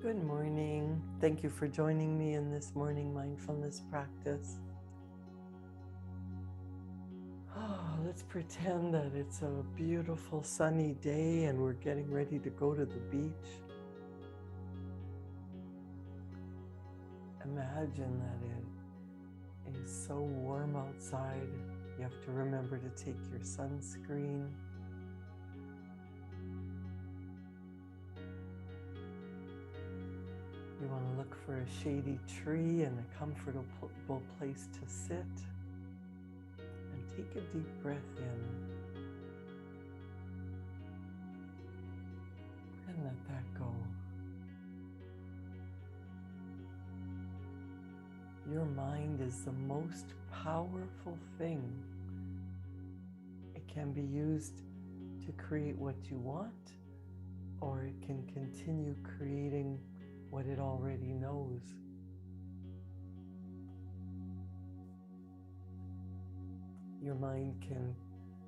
Good morning. Thank you for joining me in this morning mindfulness practice. Let's pretend that it's a beautiful sunny day and we're getting ready to go to the beach. Imagine that it is so warm outside. You have to remember to take your sunscreen. You want to look for a shady tree and a comfortable place to sit. And take a deep breath in. And let that go. Your mind is the most powerful thing. It can be used to create what you want, or it can continue creating what it already knows. Your mind can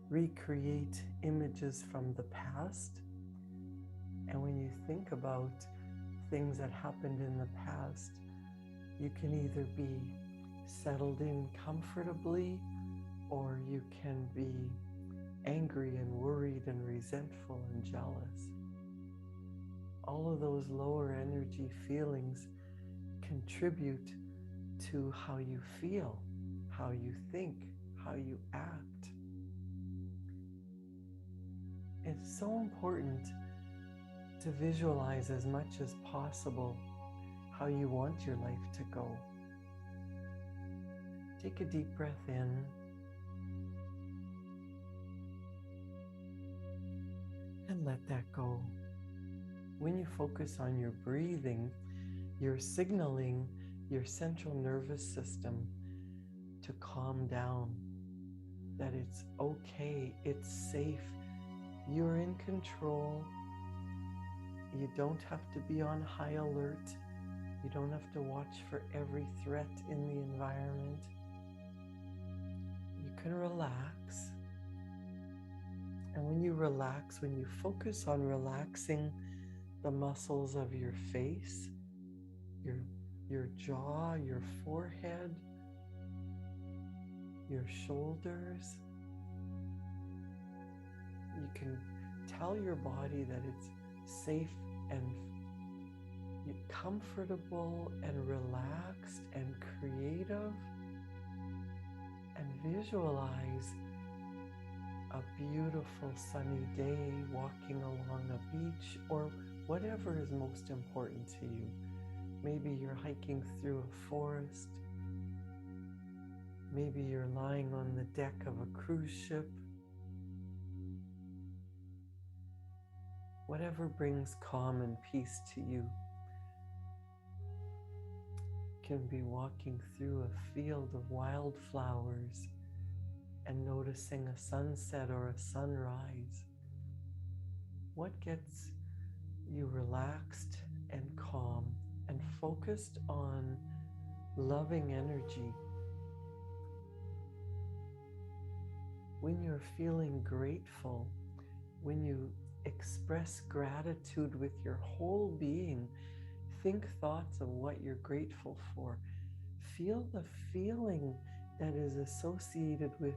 recreate images from the past. And when you think about things that happened in the past, you can either be settled in comfortably, or you can be angry and worried and resentful and jealous. All of those lower energy feelings contribute to how you feel, how you think, how you act. It's so important to visualize as much as possible how you want your life to go. Take a deep breath in. And let that go. When you focus on your breathing, you're signaling your central nervous system to calm down, that it's okay, it's safe, you're in control. You don't have to be on high alert. You don't have to watch for every threat in the environment. You can relax. And when you relax, when you focus on relaxing the muscles of your face, your jaw, your forehead, your shoulders, you can tell your body that it's safe and comfortable and relaxed and creative, and visualize a beautiful sunny day walking along a beach or whatever is most important to you. Maybe you're hiking through a forest. Maybe you're lying on the deck of a cruise ship. Whatever brings calm and peace to you. You can be walking through a field of wildflowers and noticing a sunset or a sunrise. What gets you relaxed and calm and focused on loving energy? When you're feeling grateful, when you express gratitude with your whole being, think thoughts of what you're grateful for. Feel the feeling that is associated with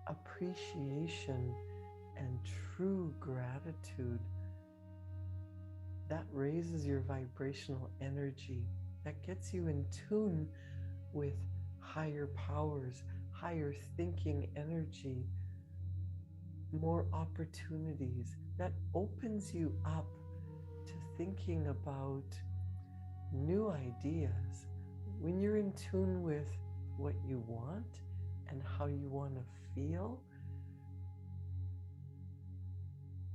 appreciation and true gratitude. That raises your vibrational energy. That gets you in tune with higher powers, higher thinking energy, more opportunities. That opens you up to thinking about new ideas. When you're in tune with what you want and how you want to feel,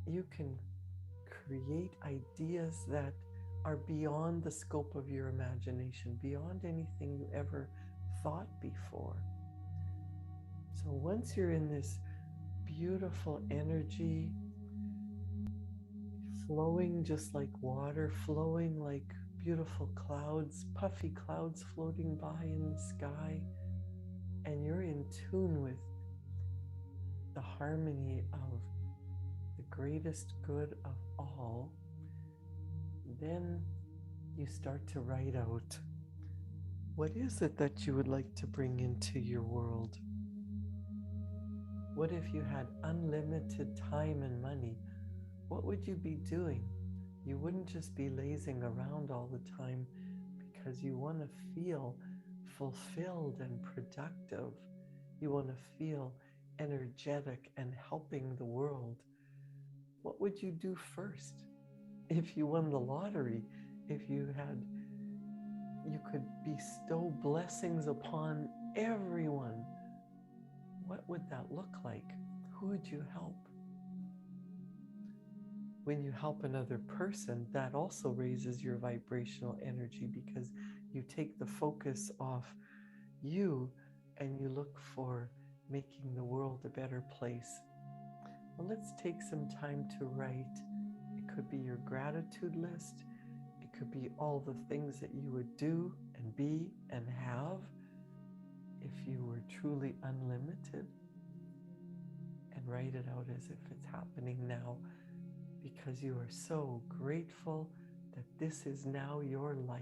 you can create ideas that are beyond the scope of your imagination, beyond anything you ever thought before. So once you're in this beautiful energy, flowing just like water, flowing like beautiful clouds, puffy clouds floating by in the sky, and you're in tune with the harmony of the greatest good of all, then you start to write out, what is it that you would like to bring into your world? What if you had unlimited time and money? What would you be doing? You wouldn't just be lazing around all the time because you want to feel fulfilled and productive. You want to feel energetic and helping the world. What would you do first? If you won the lottery, if you could bestow blessings upon everyone, what would that look like? Who would you help? When you help another person, that also raises your vibrational energy because you take the focus off you and you look for making the world a better place. Well, let's take some time to write. It could be your gratitude list. It could be all the things that you would do and be and have if you were truly unlimited. And write it out as if it's happening now, because you are so grateful that this is now your life.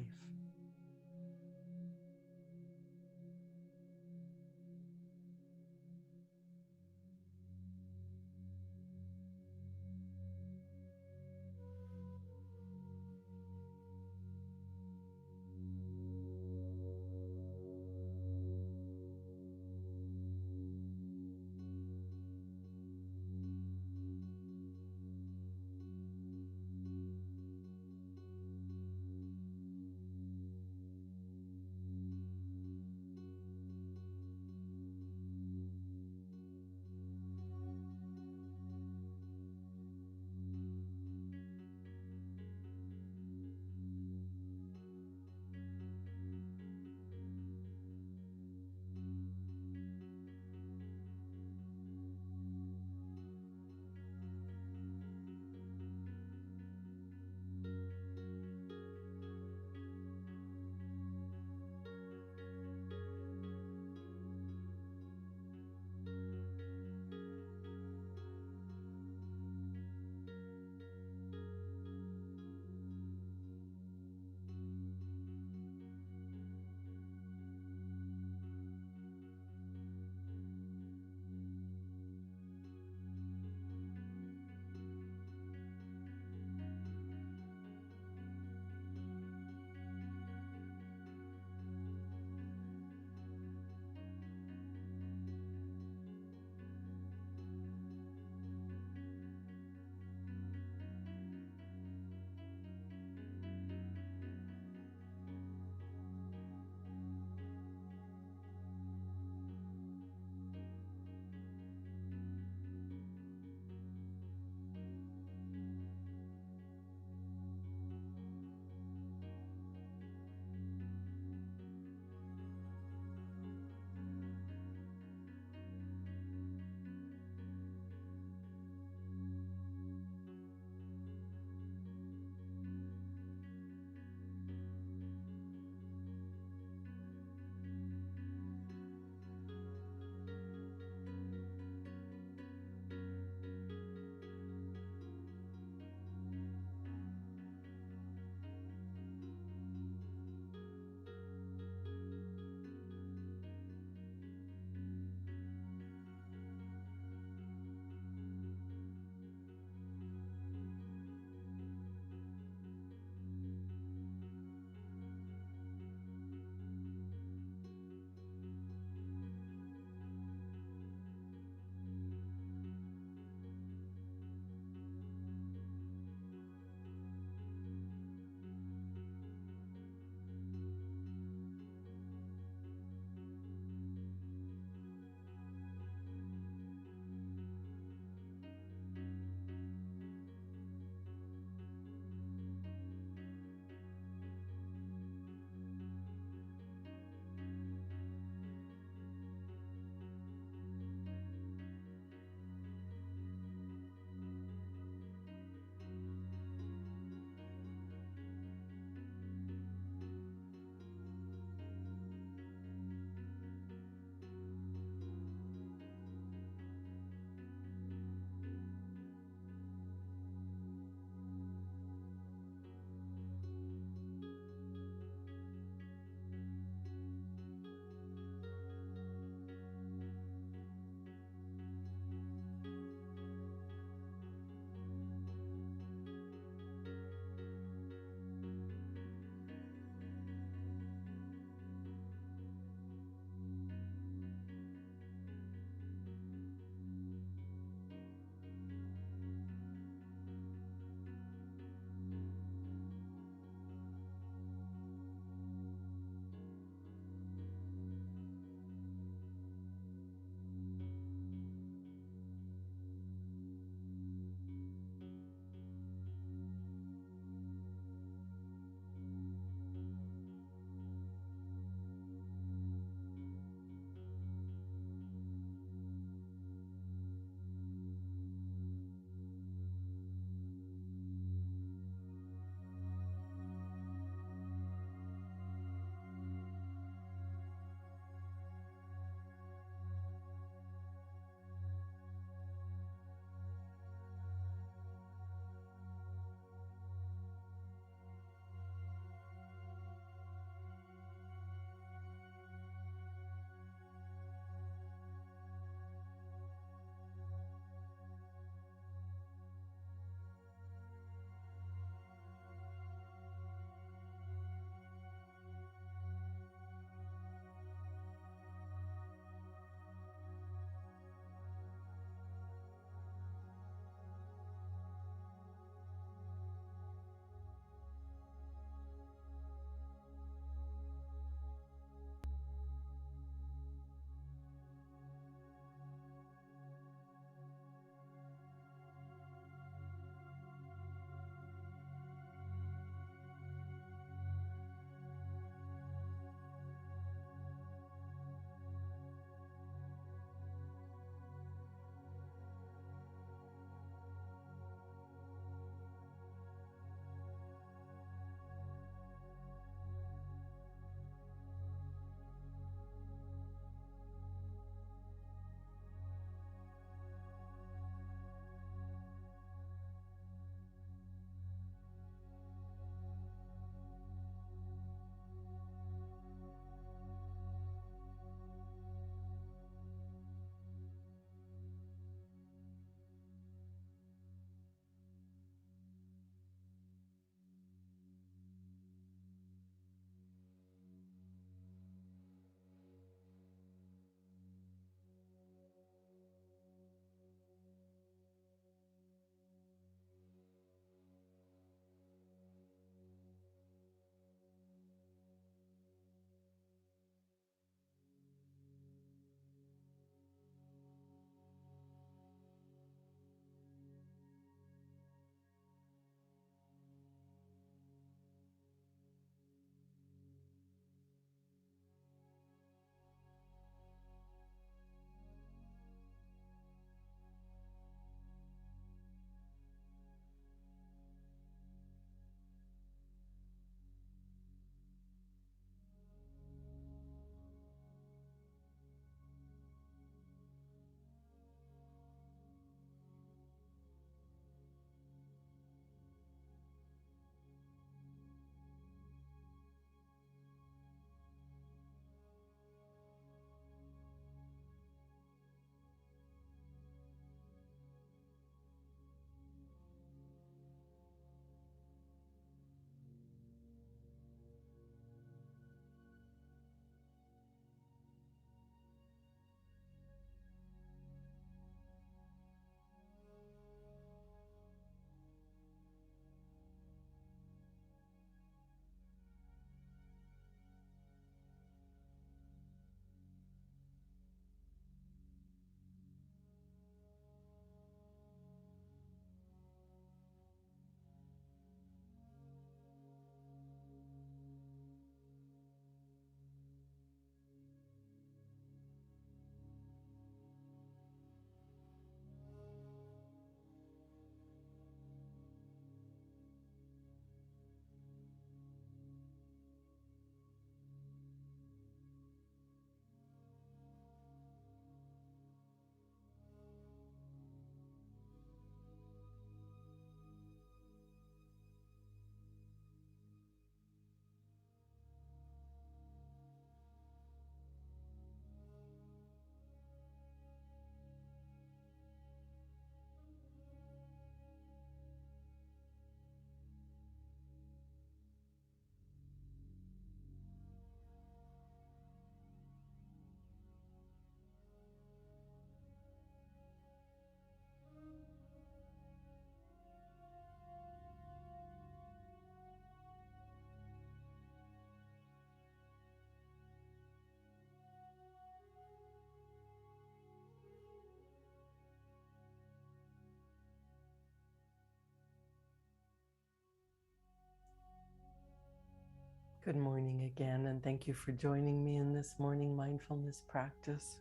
Good morning again, and thank you for joining me in this morning mindfulness practice.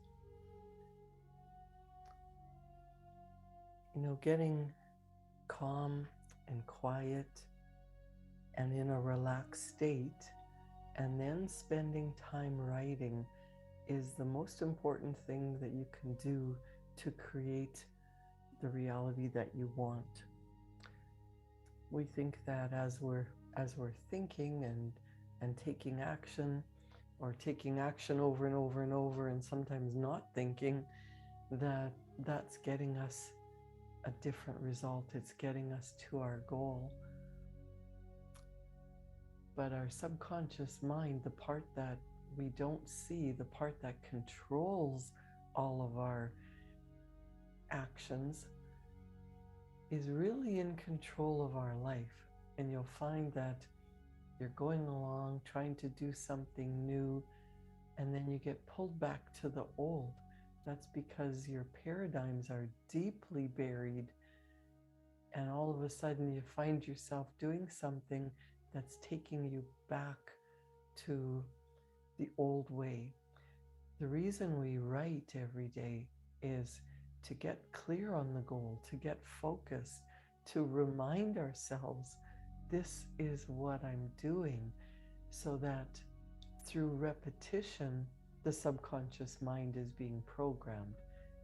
Getting calm and quiet and in a relaxed state, and then spending time writing is the most important thing that you can do to create the reality that you want. We think that as we're thinking and taking action, or taking action over and over and over, and sometimes not thinking, that's getting us a different result. It's getting us to our goal. But our subconscious mind, the part that we don't see, the part that controls all of our actions, is really in control of our life. And you'll find that you're going along trying to do something new, and then you get pulled back to the old. That's because your paradigms are deeply buried, and all of a sudden you find yourself doing something that's taking you back to the old way. The reason we write every day is to get clear on the goal, to get focused, to remind ourselves, this is what I'm doing, so that through repetition, the subconscious mind is being programmed.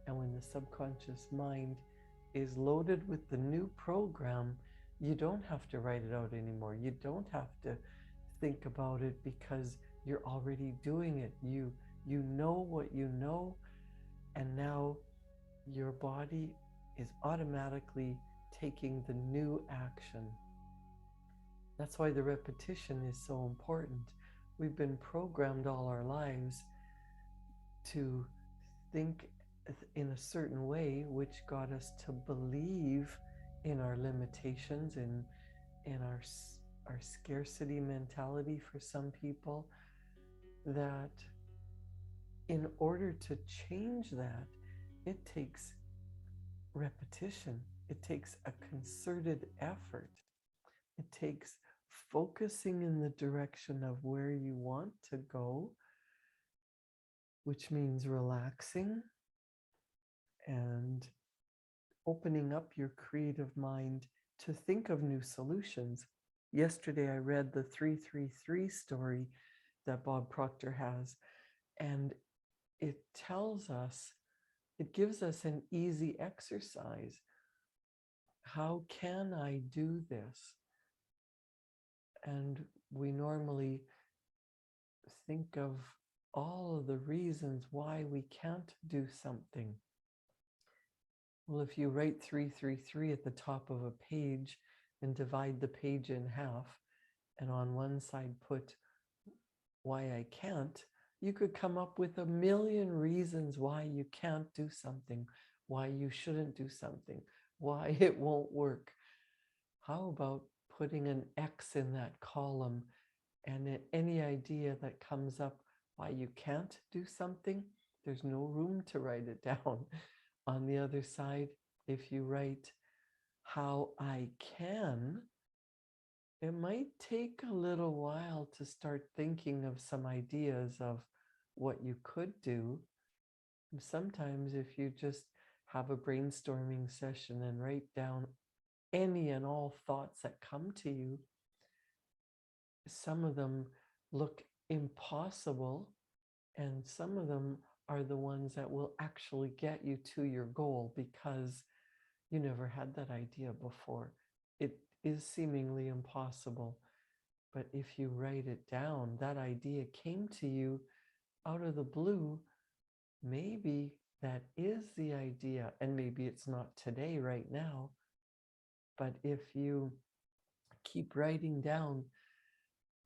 And when the subconscious mind is loaded with the new program, you don't have to write it out anymore. You don't have to think about it, because you're already doing it. You know what you know, and now your body is automatically taking the new action. That's why the repetition is so important. We've been programmed all our lives to think in a certain way, which got us to believe in our limitations, in our scarcity mentality for some people, that in order to change that, it takes repetition. It takes a concerted effort. It takes focusing in the direction of where you want to go, which means relaxing and opening up your creative mind to think of new solutions. Yesterday, I read the 333 story that Bob Proctor has, and it tells us, it gives us an easy exercise. How can I do this? And we normally think of all of the reasons why we can't do something. Well, if you write 333 at the top of a page and divide the page in half, and on one side put why I can't, you could come up with 1,000,000 reasons why you can't do something, why you shouldn't do something, why it won't work. How about putting an X in that column, and any idea that comes up why you can't do something, there's no room to write it down. On the other side, if you write how I can, it might take a little while to start thinking of some ideas of what you could do. And sometimes if you just have a brainstorming session and write down any and all thoughts that come to you, some of them look impossible, and some of them are the ones that will actually get you to your goal, because you never had that idea before. It is seemingly impossible, but if you write it down, that idea came to you out of the blue. Maybe that is the idea, and maybe it's not today, right now, but if you keep writing down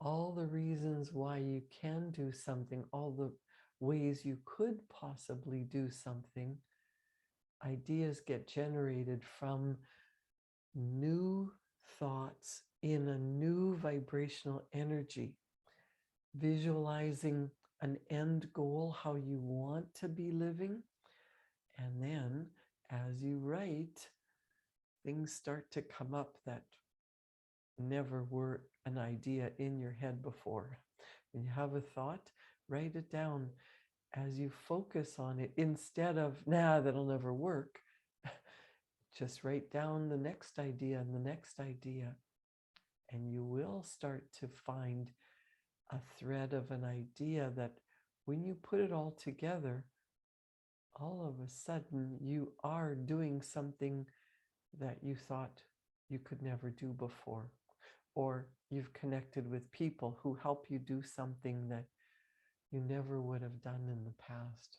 all the reasons why you can do something, all the ways you could possibly do something, ideas get generated from new thoughts in a new vibrational energy, visualizing an end goal, how you want to be living. And then as you write, things start to come up that never were an idea in your head before. When you have a thought, write it down. As you focus on it, instead of, nah, that'll never work, just write down the next idea and the next idea. And you will start to find a thread of an idea that when you put it all together, all of a sudden you are doing something that you thought you could never do before. Or you've connected with people who help you do something that you never would have done in the past.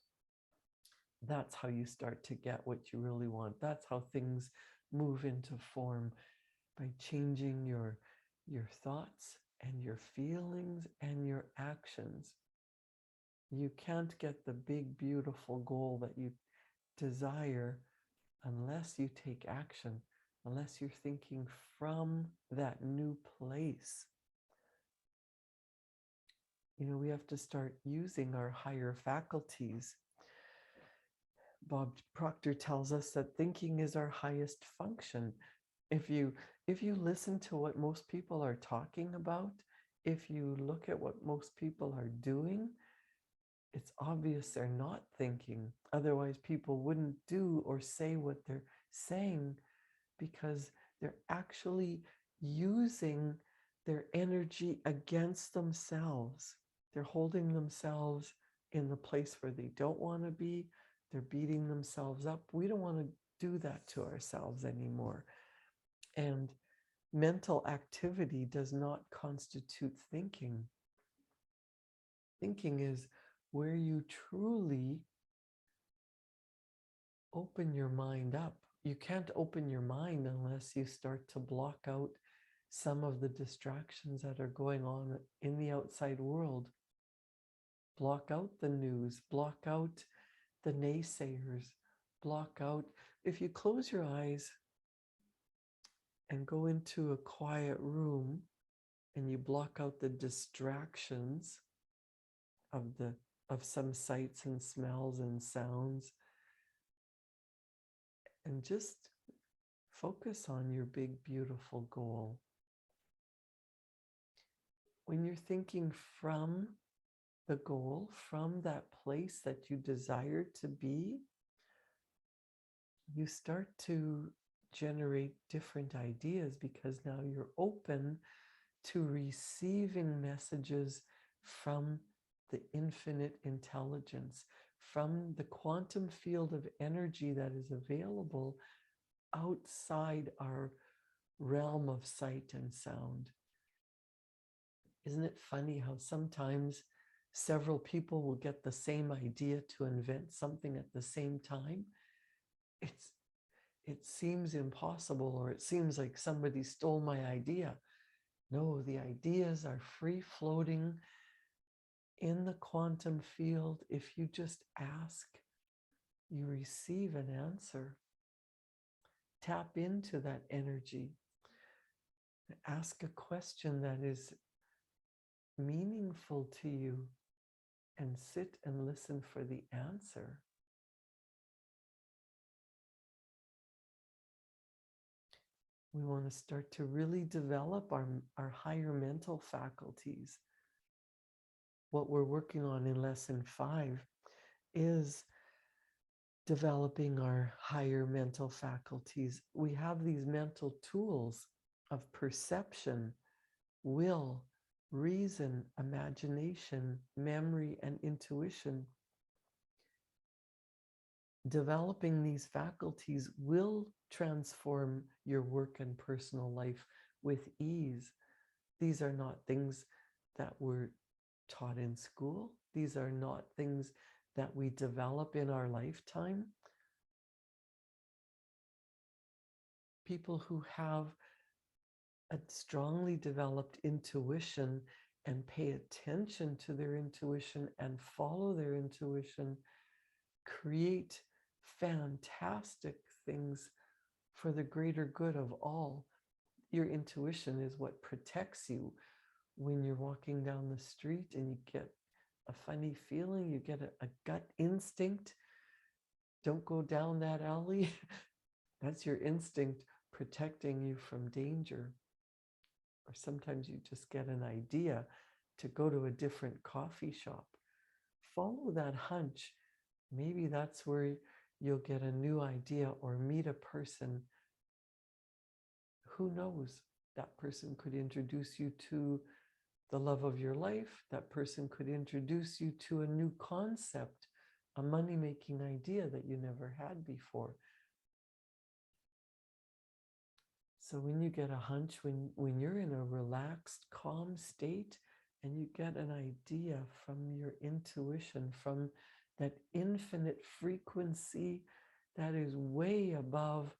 That's how you start to get what you really want. That's how things move into form, by changing your thoughts and your feelings and your actions. You can't get the big, beautiful goal that you desire unless you take action, unless you're thinking from that new place. We have to start using our higher faculties. Bob Proctor tells us that thinking is our highest function. If you listen to what most people are talking about, if you look at what most people are doing, it's obvious they're not thinking. Otherwise, people wouldn't do or say what they're saying, because they're actually using their energy against themselves. They're holding themselves in the place where they don't want to be. They're beating themselves up. We don't want to do that to ourselves anymore. And mental activity does not constitute thinking. Thinking is where you truly open your mind up. You can't open your mind unless you start to block out some of the distractions that are going on in the outside world. Block out the news, block out the naysayers, block out. If you close your eyes and go into a quiet room and you block out the distractions of some sights and smells and sounds, and just focus on your big, beautiful goal. When you're thinking from the goal, from that place that you desire to be, you start to generate different ideas, because now you're open to receiving messages from the infinite intelligence, from the quantum field of energy that is available outside our realm of sight and sound. Isn't it funny how sometimes several people will get the same idea to invent something at the same time? It seems impossible, or it seems like somebody stole my idea. No, the ideas are free floating in the quantum field. If you just ask, you receive an answer. Tap into that energy. Ask a question that is meaningful to you, and sit and listen for the answer. We want to start to really develop our higher mental faculties. What we're working on in lesson 5 is developing our higher mental faculties. We have these mental tools of perception, will, reason, imagination, memory, and intuition. Developing these faculties will transform your work and personal life with ease. These are not things that were taught in school. These are not things that we develop in our lifetime. People who have a strongly developed intuition and pay attention to their intuition and follow their intuition create fantastic things for the greater good of all. Your intuition is what protects you when you're walking down the street and you get a funny feeling, you get a gut instinct. Don't go down that alley. That's your instinct protecting you from danger. or sometimes you just get an idea to go to a different coffee shop. Follow that hunch. Maybe that's where you'll get a new idea or meet a person. Who knows? That person could introduce you to the love of your life. That person could introduce you to a new concept, a money-making idea that you never had before. So when you get a hunch, when you're in a relaxed, calm state, and you get an idea from your intuition, from that infinite frequency that is way above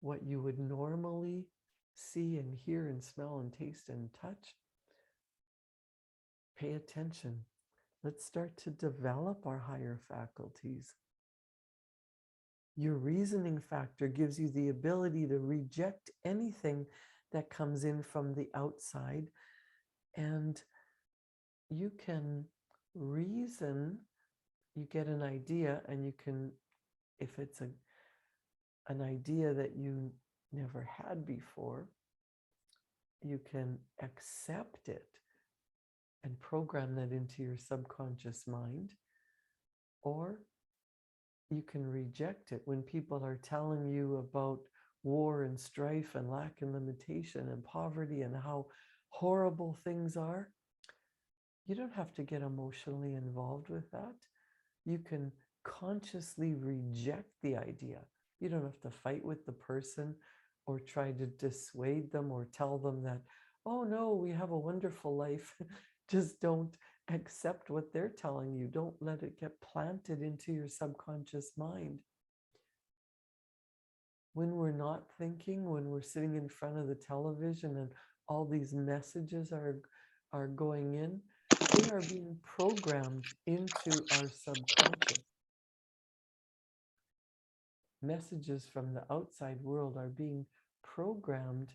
what you would normally see and hear and smell and taste and touch, pay attention. Let's start to develop our higher faculties. Your reasoning factor gives you the ability to reject anything that comes in from the outside, and you can reason. You get an idea, and you can, if it's an idea that you never had before, you can accept it and program that into your subconscious mind, or you can reject it. When people are telling you about war and strife and lack and limitation and poverty and how horrible things are, you don't have to get emotionally involved with that. You can consciously reject the idea. You don't have to fight with the person or try to dissuade them or tell them that, oh no, we have a wonderful life. Just don't accept what they're telling you. Don't let it get planted into your subconscious mind. When we're not thinking, when we're sitting in front of the television and all these messages are going in, they are being programmed into our subconscious. Messages from the outside world are being programmed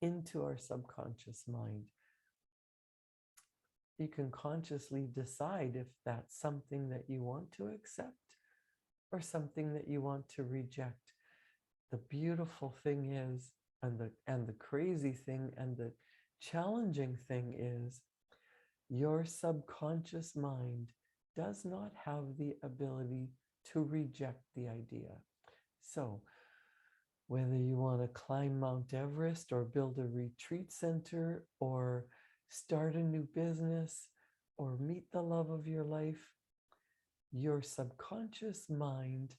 into our subconscious mind. You can consciously decide if that's something that you want to accept or something that you want to reject. The beautiful thing is, and the crazy thing and the challenging thing is, your subconscious mind does not have the ability to reject the idea. So whether you want to climb Mount Everest or build a retreat center or start a new business or meet the love of your life, your subconscious mind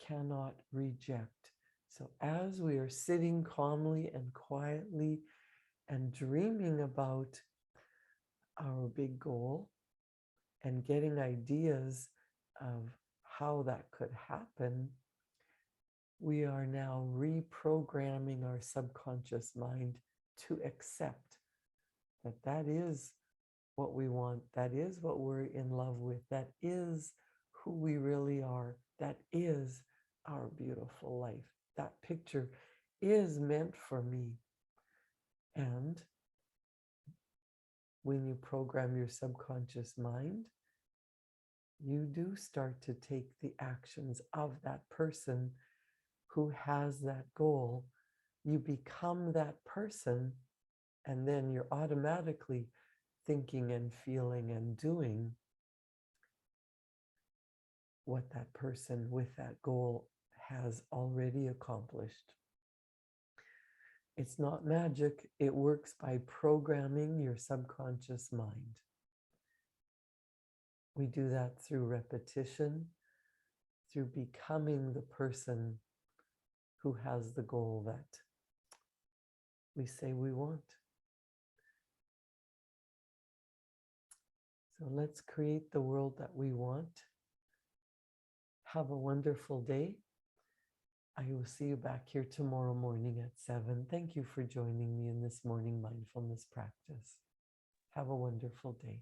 cannot reject. So as we are sitting calmly and quietly and dreaming about our big goal and getting ideas of how that could happen, we are now reprogramming our subconscious mind to accept that that is what we want, that is what we're in love with, that is who we really are, that is our beautiful life. That picture is meant for me. And when you program your subconscious mind, you do start to take the actions of that person who has that goal. You become that person, and then you're automatically thinking and feeling and doing what that person with that goal has already accomplished. It's not magic. It works by programming your subconscious mind. We do that through repetition, through becoming the person who has the goal that we say we want. So let's create the world that we want. Have a wonderful day. I will see you back here tomorrow morning at 7. Thank you for joining me in this morning mindfulness practice. Have a wonderful day.